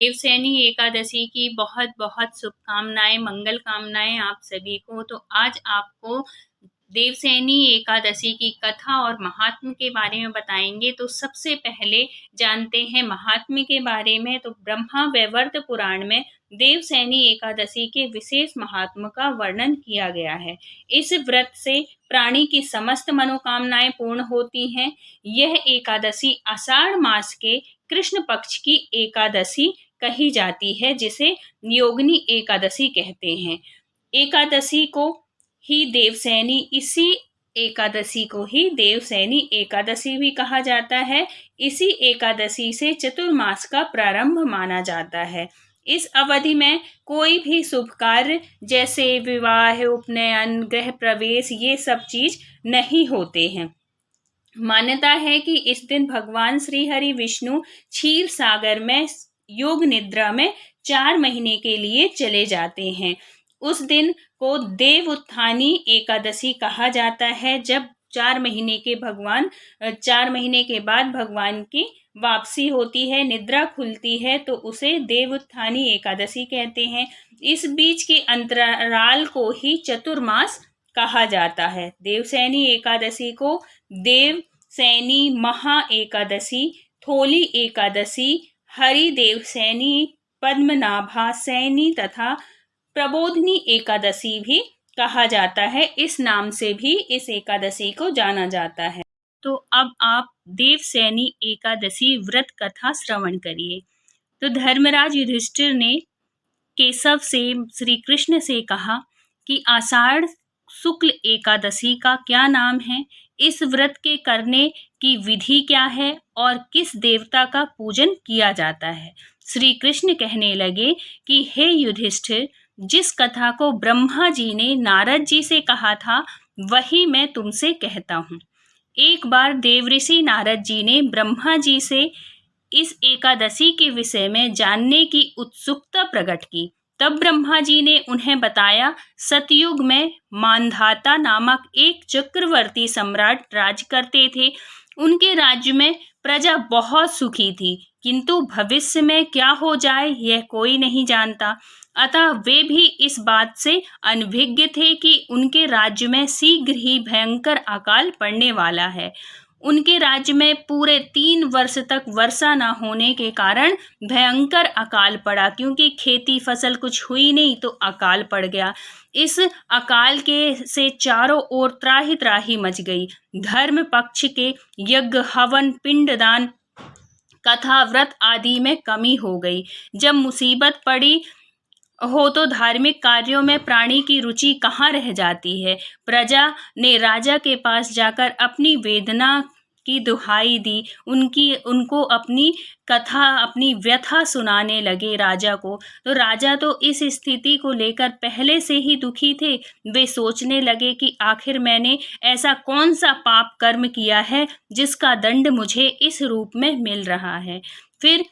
देवसैनी एकादशी की बहुत बहुत शुभकामनाएं, मंगल कामनाएं आप सभी को। तो आज आपको देवसैनी एकादशी की कथा और महात्म्य के बारे में बताएंगे। तो सबसे पहले जानते हैं महात्म्य के बारे में। तो ब्रह्मा वैवर्त पुराण में देवसैनी एकादशी के विशेष महात्म्य का वर्णन किया गया है। इस व्रत से प्राणी की समस्त मनोकामनाएं पूर्ण होती हैं। यह एकादशी आषाढ़ मास के कृष्ण पक्ष की एकादशी कही जाती है, जिसे योगिनी एकादशी कहते हैं। एकादशी को ही देवसैनी इसी एकादशी को ही देवसैनी एकादशी भी कहा जाता है। इसी एकादशी से चतुर्मास का प्रारंभ माना जाता है। इस अवधि में कोई भी शुभ कार्य जैसे विवाह, उपनयन, गृह प्रवेश, ये सब चीज नहीं होते हैं। मान्यता है कि इस दिन भगवान श्री हरि विष्णु क्षीर सागर में योग निद्रा में 4 महीने के लिए चले जाते हैं। उस दिन को देव उत्थानी एकादशी कहा जाता है। जब 4 महीने के बाद भगवान की वापसी होती है, निद्रा खुलती है, तो उसे देव उत्थानी एकादशी कहते हैं। इस बीच के अंतराल को ही चतुर्मास कहा जाता है। देवसैनी एकादशी को देवसैनी महा एकादशी, थोली एकादशी, हरिदेव सैनी, पद्मनाभा सैनी तथा प्रबोधिनी एकादशी भी कहा जाता है। इस नाम से भी इस एकादशी को जाना जाता है। तो अब आप देवसैनी एकादशी व्रत कथा श्रवण करिए। तो धर्मराज युधिष्ठिर ने केशव से श्री कृष्ण से कहा कि आषाढ़ शुक्ल एकादशी का क्या नाम है, इस व्रत के करने की विधि क्या है और किस देवता का पूजन किया जाता है। श्री कृष्ण कहने लगे कि हे युधिष्ठिर, जिस कथा को ब्रह्मा जी ने नारद जी से कहा था वही मैं तुमसे कहता हूँ। एक बार देवऋषि नारद जी ने ब्रह्मा जी से इस एकादशी के विषय में जानने की उत्सुकता प्रकट की। तब ब्रह्मा जी ने उन्हें बताया, सतयुग में मांधाता नामक एक चक्रवर्ती सम्राट राज करते थे। उनके राज्य में प्रजा बहुत सुखी थी, किंतु भविष्य में क्या हो जाए यह कोई नहीं जानता। अतः वे भी इस बात से अनभिज्ञ थे कि उनके राज्य में शीघ्र ही भयंकर अकाल पड़ने वाला है। उनके राज्य में पूरे 3 वर्ष तक वर्षा न होने के कारण भयंकर अकाल पड़ा, क्योंकि खेती फसल कुछ हुई नहीं तो अकाल पड़ गया। इस अकाल के से चारों ओर त्राही त्राही मच गई। धर्म पक्ष के यज्ञ, हवन, पिंडदान, कथा, व्रत आदि में कमी हो गई। जब मुसीबत पड़ी हो तो धार्मिक कार्यों में प्राणी की रुचि कहाँ रह जाती है। प्रजा ने राजा के पास जाकर अपनी वेदना की दुहाई दी। उनको अपनी कथा, अपनी व्यथा सुनाने लगे राजा को। तो राजा तो इस स्थिति को लेकर पहले से ही दुखी थे। वे सोचने लगे कि आखिर मैंने ऐसा कौन सा पाप कर्म किया है जिसका दंड मुझे इस रूप में मिल रहा है। फिर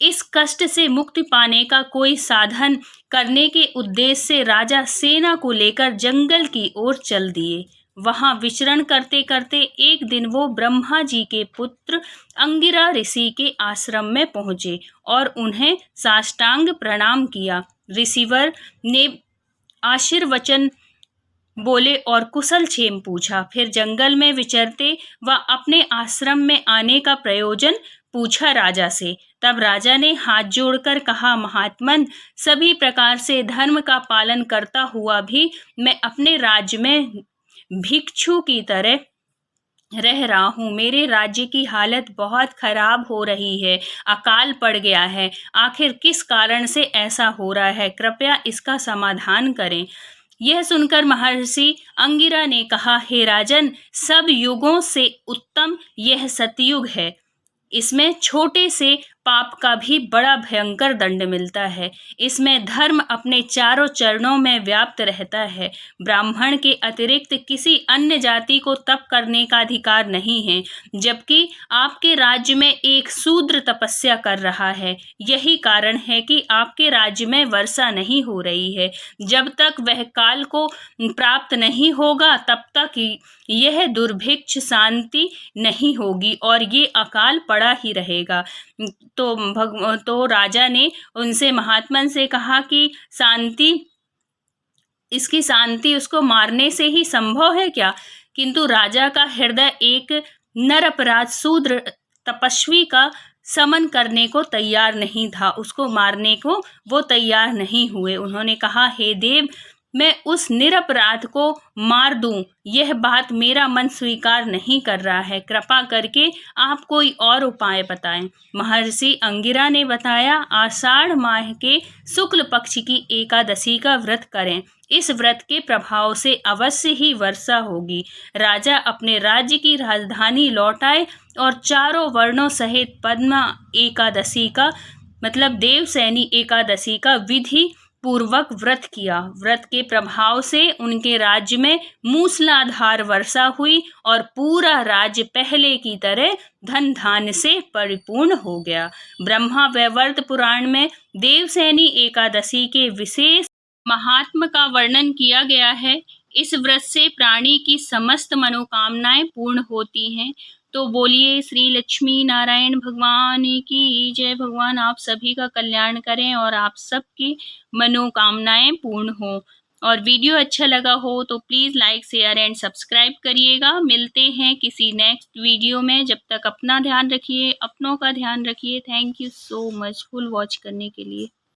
इस कष्ट से मुक्ति पाने का कोई साधन करने के उद्देश्य से राजा सेना को लेकर जंगल की ओर चल दिए। वहां विचरण करते करते एक दिन वो ब्रह्मा जी के पुत्र अंगिरा ऋषि के आश्रम में पहुंचे और उन्हें साष्टांग प्रणाम किया। ऋषिवर ने आशीर्वचन बोले और कुशल क्षेम पूछा। फिर जंगल में विचरते व अपने आश्रम में आने का प्रयोजन पूछा राजा से। तब राजा ने हाथ जोड़कर कहा, महात्मन, सभी प्रकार से धर्म का पालन करता हुआ भी मैं अपने राज्य में भिक्षु की तरह रह रहा हूँ। मेरे राज्य की हालत बहुत खराब हो रही है, अकाल पड़ गया है। आखिर किस कारण से ऐसा हो रहा है, कृपया इसका समाधान करें। यह सुनकर महर्षि अंगिरा ने कहा, हे राजन, सब युगों से उत्तम यह सतयुग है। इसमें छोटे से पाप का भी बड़ा भयंकर दंड मिलता है। इसमें धर्म अपने चारों चरणों में व्याप्त रहता है। ब्राह्मण के अतिरिक्त किसी अन्य जाति को तप करने का अधिकार नहीं है, जबकि आपके राज्य में एक शूद्र तपस्या कर रहा है। यही कारण है कि आपके राज्य में वर्षा नहीं हो रही है। जब तक वह काल को प्राप्त नहीं होगा तब तक यह दुर्भिक्ष शांति नहीं होगी और ये अकाल पड़ा ही रहेगा। तो राजा ने उनसे महात्मन से कहा कि इसकी शांति उसको मारने से ही संभव है क्या? किंतु राजा का हृदय एक निरपराध शूद्र तपस्वी का समन करने को तैयार नहीं था, उसको मारने को वो तैयार नहीं हुए। उन्होंने कहा, हे देव, मैं उस निरपराध को मार दूं, यह बात मेरा मन स्वीकार नहीं कर रहा है, कृपा करके आप कोई और उपाय बताएं। महर्षि अंगिरा ने बताया, आषाढ़ माह के शुक्ल पक्ष की एकादशी का व्रत करें, इस व्रत के प्रभाव से अवश्य ही वर्षा होगी। राजा अपने राज्य की राजधानी लौट आए और चारों वर्णों सहित पद्मा एकादशी का मतलब देवसैनी एकादशी का विधि पूर्वक व्रत किया। व्रत के प्रभाव से उनके राज्य में मूसलाधार वर्षा हुई और पूरा राज्य पहले की तरह धन धान्य से परिपूर्ण हो गया। ब्रह्मा वैवर्त पुराण में देवसैनी एकादशी के विशेष महात्म का वर्णन किया गया है। इस व्रत से प्राणी की समस्त मनोकामनाएं पूर्ण होती हैं। तो बोलिए श्री लक्ष्मी नारायण भगवान की जय। भगवान आप सभी का कल्याण करें और आप सबकी मनोकामनाएं पूर्ण हो। और वीडियो अच्छा लगा हो तो please like share and subscribe करिएगा। मिलते हैं किसी नेक्स्ट वीडियो में। जब तक अपना ध्यान रखिए, अपनों का ध्यान रखिए। Thank you so much full watch करने के लिए।